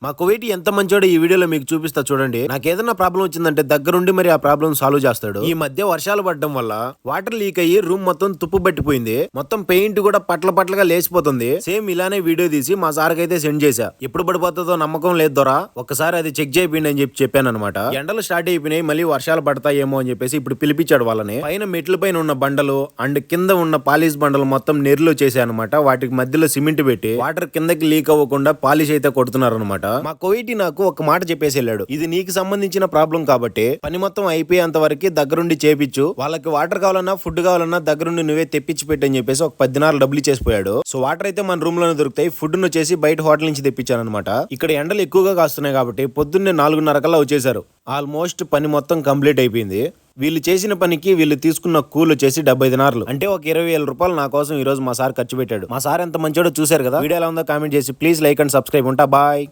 మా కువైటి ఎంత మంచోడో ఈ వీడియోలో మీకు చూపిస్తా చూడండి. నాకు ఏదైనా ప్రాబ్లం వచ్చిందంటే దగ్గరుండి మరి ఆ ప్రాబ్లం సాల్వ్ చేస్తాడు. ఈ మధ్య వర్షాలు పడడం వల్ల వాటర్ లీక్ అయ్యి రూమ్ మొత్తం తుప్పు పట్టిపోయింది. మొత్తం పెయింట్ కూడా పట్ల పట్లగా లేచిపోతుంది. సేమ్ ఇలానే వీడియో తీసి మా సార్ అయితే సెండ్ చేశా. ఎప్పుడు పడిపోతుందో నమ్మకం లేదు దొరా, ఒక్కసారి అది చెక్ చేయండి అని చెప్పాను అనమాట. ఎండలు స్టార్ట్ అయిపోయినాయి, మళ్ళీ వర్షాలు పడతాయేమో అని చెప్పేసి ఇప్పుడు పిలిపించాడు వాళ్ళని. పైన మెట్ల పైన ఉన్న బండలు అండ్ కింద ఉన్న పాలిష్ బండలు మొత్తం నీరులో చేశాను అనమాట. వాటికి మధ్యలో సిమెంట్ పెట్టి వాటర్ కిందకి లీక్ అవ్వకుండా పాలిష్ అయితే కొడుతున్నారు అనమాట. మా కోవిటి నాకు ఒక మాట చెప్పేసి వెళ్ళాడు, ఇది నీకు సంబంధించిన ప్రాబ్లం కాబట్టి పని మొత్తం అయిపోయేంత వరకు దగ్గరుండి చేపించు, వాళ్ళకి వాటర్ కావాలన్నా ఫుడ్ కావాలన్నా దగ్గరుండి నువ్వే తెప్పించి పెట్టని చెప్పేసి ఒక 10 దినాలు డబ్బులు చేసిపోయాడు. సో వాటర్ అయితే మన రూమ్ లోనే దొరుకుతాయి, ఫుడ్ ను వచ్చేసి బయట హోటల్ నుంచి తెప్పించాను అనమాట. ఇక్కడ ఎండలు ఎక్కువగా కాస్తున్నాయి కాబట్టి పొద్దున్నే 4:30 కల్లా వచ్చేసారు. ఆల్మోస్ట్ పని మొత్తం కంప్లీట్ అయిపోయింది. వీళ్ళు చేసిన పనికి వీళ్ళు తీసుకున్న కూల్ వచ్చేసి 70 దినార్లు, అంటే ఒక 20,000 రూపాయలు నా కోసం ఈ రోజు మా సార్ ఖర్చు పెట్టాడు. మా సార్ ఎంత మంచోడో చూశారు కదా. వీడియో ఎలా ఉందో కామెంట్ చేసి ప్లీజ్ లైక్ అండ్ సబ్స్క్రైబ్. ఉంటా, బాయ్.